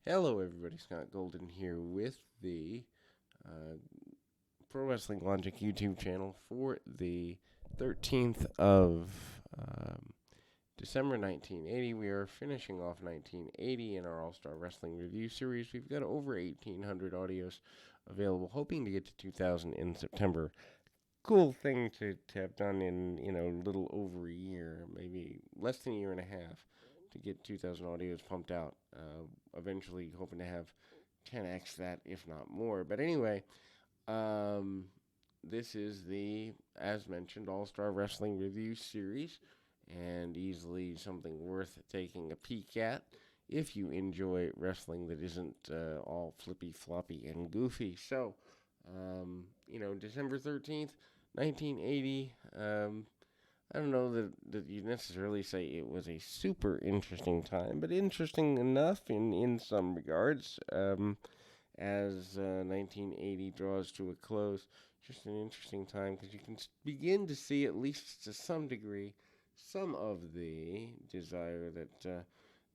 Hello, everybody. Scott Golden here with the uh, Pro Wrestling Logic YouTube channel for the 13th of December 1980. We are finishing off 1980 in our All Star Wrestling Review Series. We've got over 1,800 audios available, hoping to get to 2,000 in September. Cool thing to have done in, a little over a year, maybe less than a year and a half, to get 2,000 audios pumped out. Eventually, hoping to have 10x that, if not more. But anyway, um, this is the, as mentioned, All Star Wrestling Review Series, and easily something worth taking a peek at if you enjoy wrestling that isn't all flippy, floppy, and goofy. So, December 13th, 1980. I don't know that you necessarily say it was a super interesting time, but interesting enough in some regards. As 1980 draws to a close, just an interesting time because you can begin to see, at least to some degree, some of the desire that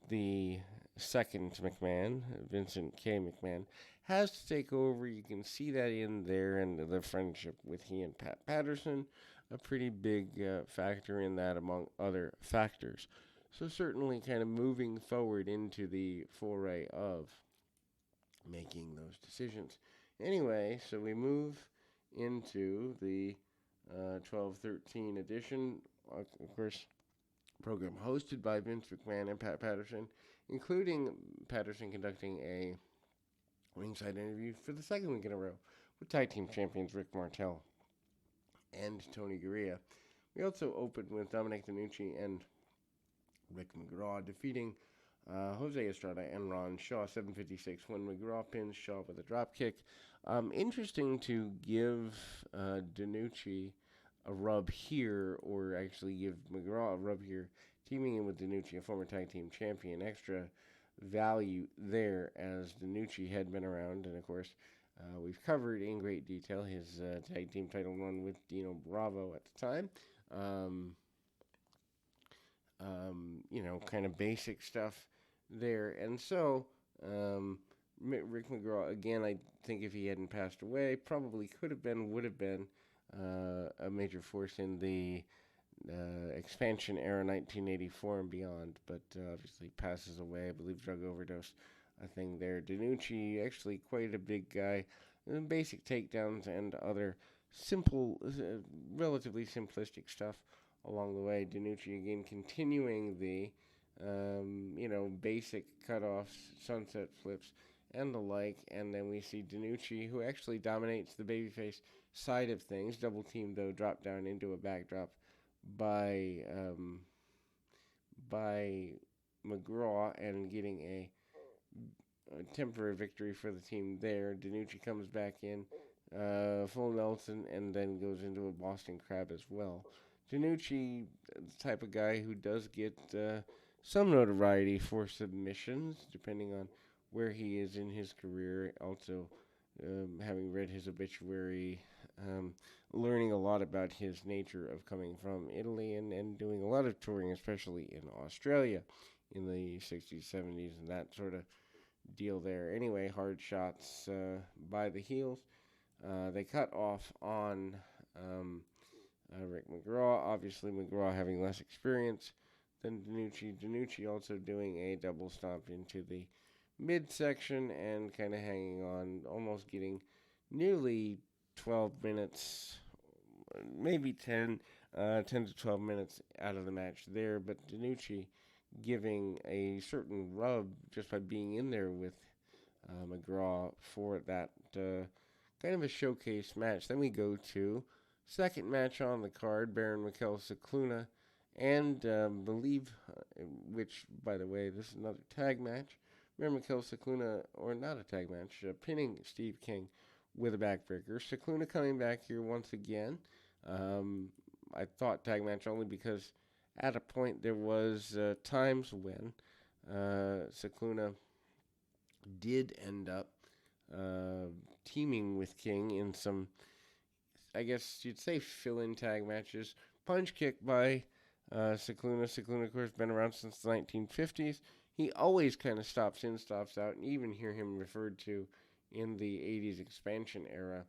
the second McMahon, Vincent K. McMahon, has to take over. You can see that in there, and the friendship with he and Pat Patterson, a pretty big factor in that, among other factors. So certainly, kind of moving forward into the foray of making those decisions. Anyway, so we move into the 12-13 edition. Of course, program hosted by Vince McMahon and Pat Patterson, including Patterson conducting a ringside interview for the second week in a row with tag team champions Rick Martel and Tony Garea. We also opened with Dominic DeNucci and Rick McGraw defeating Jose Estrada and Ron Shaw 7:56 when McGraw pins Shaw with a drop kick. Interesting to give DeNucci a rub here, or actually give McGraw a rub here, teaming in with DeNucci, a former tag team champion. Extra value there, as DeNucci had been around, and of course, we've covered in great detail his tag team title run with Dino Bravo at the time. Kind of basic stuff there. And so, Rick McGraw, again, I think if he hadn't passed away, probably could have been, would have been a major force in the expansion era, 1984 and beyond, but obviously passes away. I believe drug overdose, a thing there. DeNucci, actually quite a big guy. Basic takedowns and other simple, relatively simplistic stuff along the way. DeNucci again continuing the, basic cutoffs, sunset flips, and the like. And then we see DeNucci, who actually dominates the babyface side of things. Double team, though, dropped down into a backdrop by by McGraw and getting a temporary victory for the team there. DeNucci comes back in, full Nelson, and then goes into a Boston Crab as well. DeNucci, the type of guy who does get some notoriety for submissions, depending on where he is in his career. Also, having read his obituary, learning a lot about his nature of coming from Italy and doing a lot of touring, especially in Australia in the 60s, 70s, and that sort of deal there. Anyway, hard shots by the heels. They cut off on Rick McGraw. Obviously, McGraw having less experience than DeNucci. DeNucci also doing a double stomp into the midsection and kind of hanging on, almost getting nearly 12 minutes, maybe 10 to 12 minutes out of the match there. But DeNucci giving a certain rub just by being in there with McGraw for that kind of a showcase match. Then we go to second match on the card, Baron Mikel Cicluna, and believe, which, by the way, this is another tag match. Baron Mikel Cicluna, or not a tag match, pinning Steve King with a backbreaker. Cicluna coming back here once again. I thought tag match only because at a point there was times when Cicluna did end up teaming with King in some, I guess you'd say, fill-in tag matches. Punch kick by Cicluna. Cicluna, of course, been around since the 1950s. he always kind of stops in, stops out, and even hear him referred to in the 80s expansion era.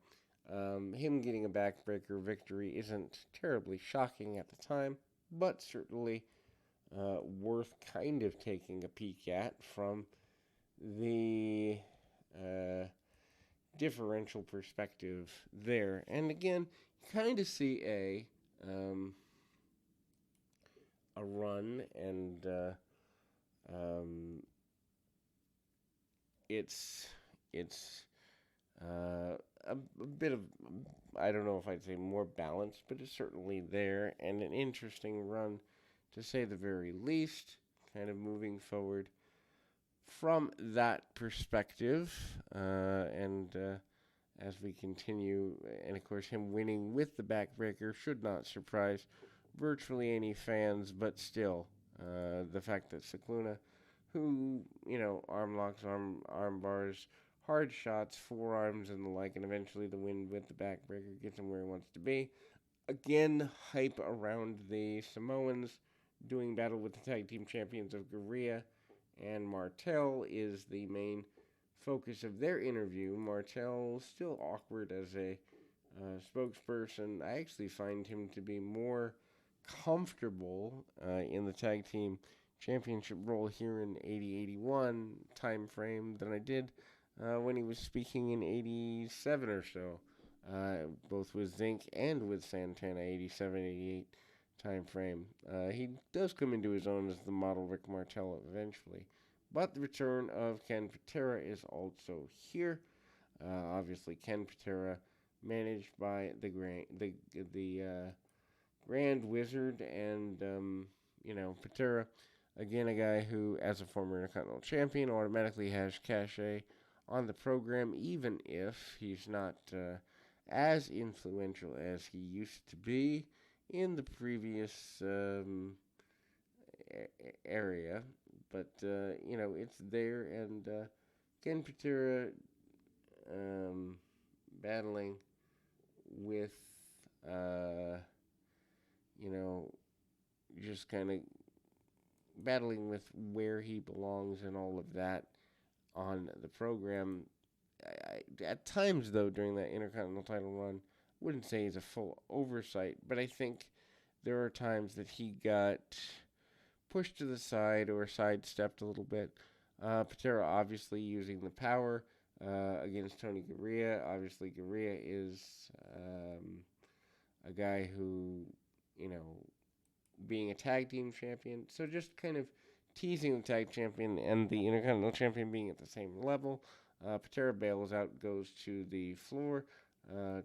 Him getting a backbreaker victory isn't terribly shocking at the time, but certainly worth kind of taking a peek at from the uh, differential perspective there. And again, you kind of see a run, and um, it's a bit of, I don't know if I'd say more balanced, but it's certainly there, and an interesting run to say the very least. Kind of moving forward from that perspective, and as we continue, and of course, him winning with the backbreaker should not surprise virtually any fans, but still, the fact that Scicluna, who, arm locks, arm bars, hard shots, forearms, and the like, and eventually the win with the backbreaker gets him where he wants to be. Again, hype around the Samoans doing battle with the tag team champions of Garea and Martel is the main focus of their interview. Martel still awkward as a spokesperson. I actually find him to be more comfortable in the tag team championship role here in 80-81 time frame than I did when he was speaking in 87 or so, both with Zinc and with Santana, 87-88 time frame. He does come into his own as the model Rick Martel eventually. But the return of Ken Patera is also here. Obviously, Ken Patera, managed by the Grand Wizard, and Patera, again, a guy who, as a former Intercontinental Champion, automatically has cachet on the program, even if he's not as influential as he used to be in the previous area. But, it's there, and Ken Patera battling with, just kind of battling with where he belongs and all of that on the program. At times, though, during that Intercontinental title run, I wouldn't say he's a full oversight, but I think there are times that he got pushed to the side or sidestepped a little bit. Patera obviously using the power against Tony Garea. Obviously, Garea is a guy who, being a tag team champion, so just kind of teasing the tag champion and the Intercontinental champion being at the same level. Patera bails out, goes to the floor,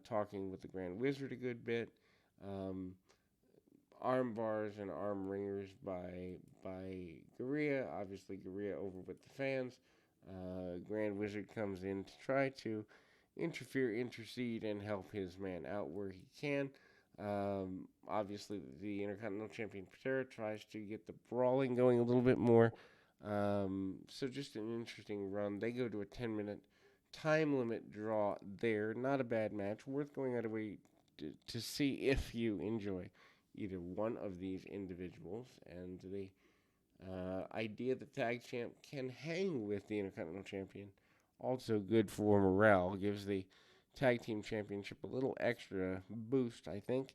talking with the Grand Wizard a good bit. Arm bars and arm ringers by Garea. Obviously, Garea over with the fans. Grand Wizard comes in to try to intercede, and help his man out where he can. Obviously, the Intercontinental Champion Patera tries to get the brawling going a little bit more. So just an interesting run. They go to a 10-minute time limit draw there. Not a bad match. Worth going out of way to see if you enjoy either one of these individuals. And the idea that Tag Champ can hang with the Intercontinental Champion, also good for morale. Gives the Tag Team Championship a little extra boost, I think,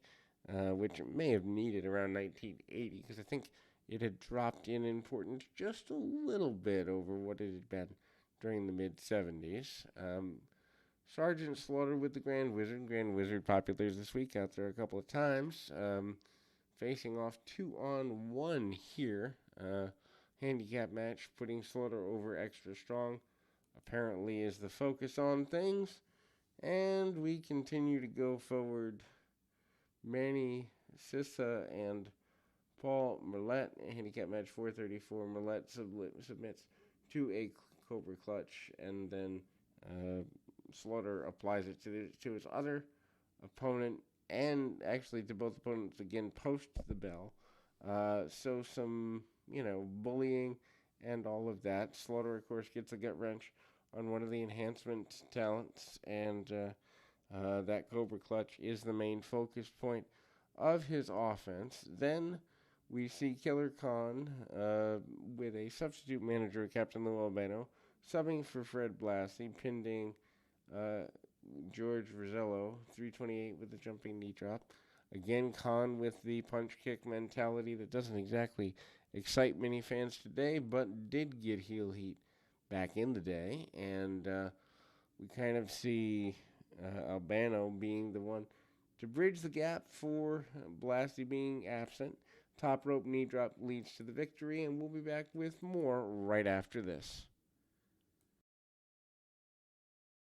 which it may have needed around 1980, because I think it had dropped in importance just a little bit over what it had been during the mid-70s. Sergeant Slaughter with the Grand Wizard. Grand Wizard popular this week out there a couple of times. Facing off 2-on-1 here. Handicap match, putting Slaughter over Extra Strong apparently is the focus on things. And we continue to go forward. Manny Sissa and Paul Merlette, handicap match 434. Merlette submits to a Cobra Clutch, and then Slaughter applies it to his other opponent, and actually to both opponents again post the bell. So some, bullying and all of that. Slaughter, of course, gets a gut wrench on one of the enhancement talents, and that Cobra Clutch is the main focus point of his offense. Then We see Killer Khan with a substitute manager, Captain Lou Albano, subbing for Fred Blassie, pinning uh, George Rosello, 328 with a jumping knee drop. Again, Khan with the punch kick mentality that doesn't exactly excite many fans today, but did get heel heat back in the day. And we kind of see Albano being the one to bridge the gap for Blassie being absent. Top rope knee drop leads to the victory, and we'll be back with more right after this.